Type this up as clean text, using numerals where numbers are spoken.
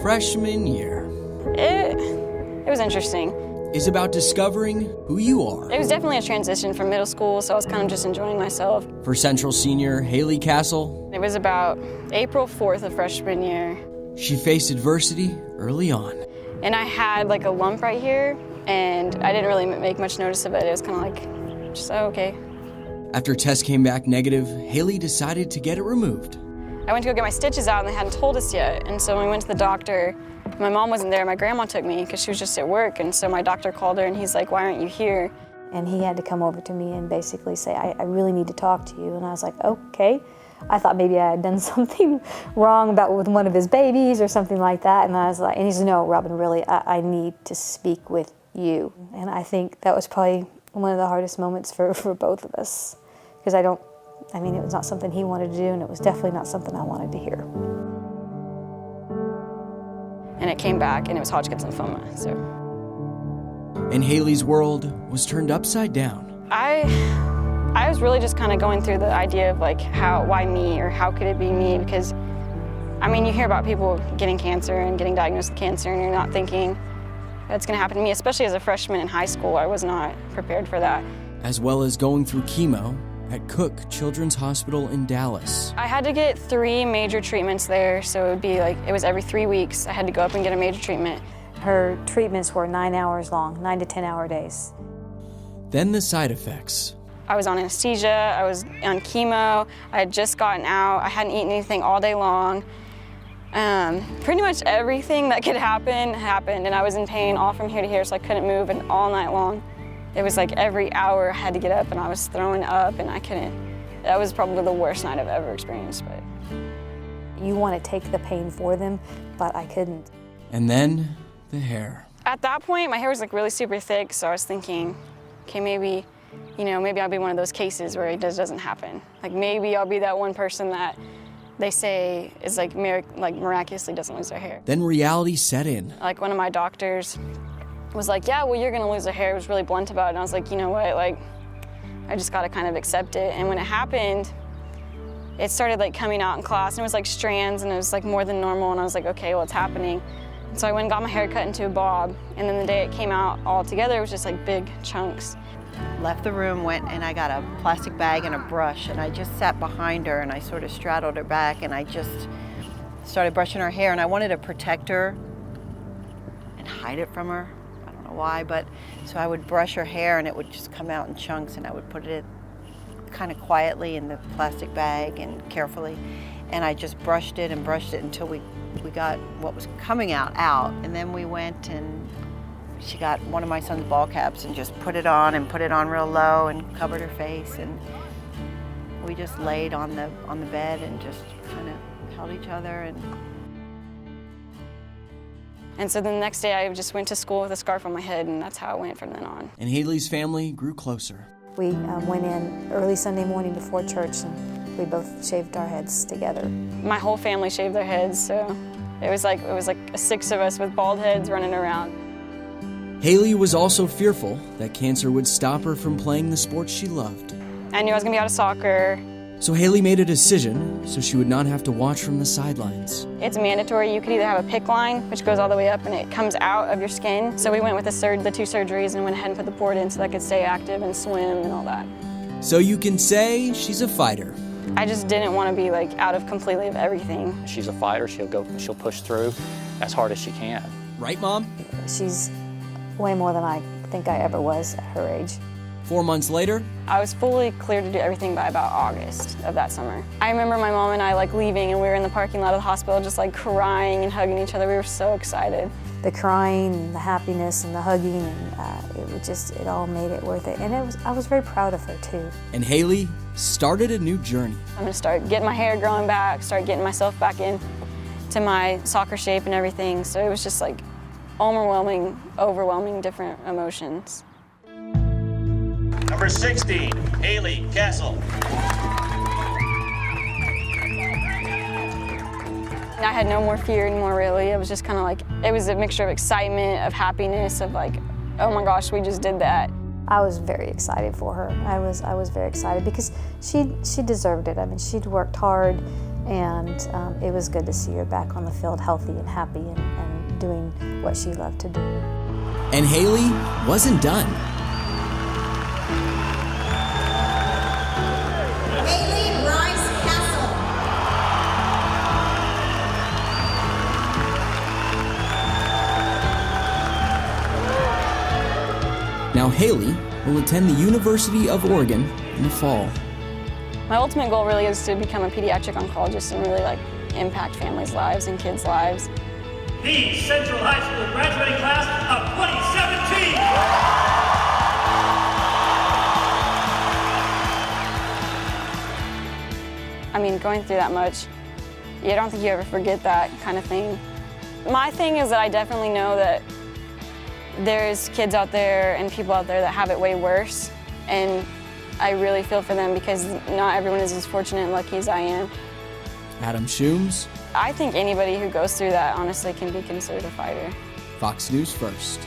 freshman year It was interesting. is about discovering who you are. It was definitely a transition from middle school, so I was kind of just enjoying myself. For Central senior Hailey Cassell, It was about April 4th of freshman year, she faced adversity early on. and I had like a lump right here, and I didn't really make much notice of it. It was kind of like, just, oh, okay. After tests came back negative, Hailey decided to get it removed. I went to go get my stitches out, and they hadn't told us yet, and so when we went to the doctor, my mom wasn't there. My grandma took me because she was just at work, and so my doctor called her, and he's like, why aren't you here? And he had to come over to me and basically say, I really need to talk to you. And I was like, okay. I thought maybe I had done something wrong with one of his babies or something like that. And I was like, and he said, no, Robin, really, I need to speak with you. And I think that was probably one of the hardest moments for both of us. Because it was not something he wanted to do, and it was definitely not something I wanted to hear. And it came back, and it was Hodgkin's lymphoma, so. And Hailey's world was turned upside down. I was really just kind of going through the idea of like, why me, or how could it be me? Because, you hear about people getting cancer and getting diagnosed with cancer, and you're not thinking that's gonna happen to me, especially as a freshman in high school. I was not prepared for that. As well as going through chemo at Cook Children's Hospital in Dallas. I had to get 3 major treatments there, so it would be like, it was every 3 weeks. I had to go up and get a major treatment. Her treatments were 9 hours long, 9 to 10 hour days. Then the side effects. I was on anesthesia, I was on chemo, I had just gotten out, I hadn't eaten anything all day long. Pretty much everything that could happen, happened, and I was in pain all from here to here, so I couldn't move, and all night long. It was like every hour I had to get up, and I was throwing up, and I couldn't. That was probably the worst night I've ever experienced. But you want to take the pain for them, but I couldn't. And then the hair. At that point, my hair was like really super thick, so I was thinking, okay, maybe I'll be one of those cases where it just doesn't happen. Like maybe I'll be that one person that they say is like miraculously doesn't lose their hair. Then reality set in. Like one of my doctors was like, yeah, well, you're gonna lose your hair. It was really blunt about it. And I was like, you know what, like, I just gotta kind of accept it. And when it happened, it started like coming out in class, and it was like strands, and it was like more than normal, and I was like, okay, well, it's happening. And so I went and got my hair cut into a bob, and then the day it came out all together, it was just like big chunks. Left the room, went and I got a plastic bag and a brush, and I just sat behind her, and I sort of straddled her back, and I just started brushing her hair, and I wanted to protect her and hide it from her. Why, but so I would brush her hair, and it would just come out in chunks, and I would put it kind of quietly in the plastic bag and carefully, and I just brushed it until we got what was coming out, and then we went and she got one of my son's ball caps and just put it on real low and covered her face, and we just laid on the bed and just kind of held each other. And so the next day I just went to school with a scarf on my head, and that's how it went from then on. And Hailey's family grew closer. We went in early Sunday morning before church, and we both shaved our heads together. My whole family shaved their heads, so it was like 6 of us with bald heads running around. Hailey was also fearful that cancer would stop her from playing the sports she loved. I knew I was gonna be out of soccer. So Hailey made a decision so she would not have to watch from the sidelines. It's mandatory. You could either have a PICC line, which goes all the way up and it comes out of your skin. So we went with the 2 surgeries and went ahead and put the port in so that I could stay active and swim and all that. So you can say she's a fighter. I just didn't want to be like out of completely of everything. She's a fighter. She'll push through as hard as she can. Right, Mom? She's way more than I think I ever was at her age. 4 months later, I was fully cleared to do everything by about August of that summer. I remember my mom and I like leaving, and we were in the parking lot of the hospital just like crying and hugging each other. We were so excited. The crying and the happiness and the hugging, and it all made it worth it. And I was very proud of her too. And Hailey started a new journey. I'm gonna start getting my hair growing back, start getting myself back in to my soccer shape and everything. So it was just like overwhelming different emotions. Number 16, Hailey Cassell. I had no more fear anymore, really. It was just kind of like, it was a mixture of excitement, of happiness, of like, oh my gosh, we just did that. I was very excited for her. I was very excited because she deserved it. I mean, she'd worked hard. And it was good to see her back on the field healthy and happy and doing what she loved to do. And Hailey wasn't done. Hailey Bryce Cassell. Now Hailey will attend the University of Oregon in the fall. My ultimate goal really is to become a pediatric oncologist and really impact families' lives and kids' lives. The Central High School graduating class of 2017. I mean, going through that much, I don't think you ever forget that kind of thing. My thing is that I definitely know that there's kids out there and people out there that have it way worse, and I really feel for them because not everyone is as fortunate and lucky as I am. Adam Shooms, I think anybody who goes through that honestly can be considered a fighter. Fox News First.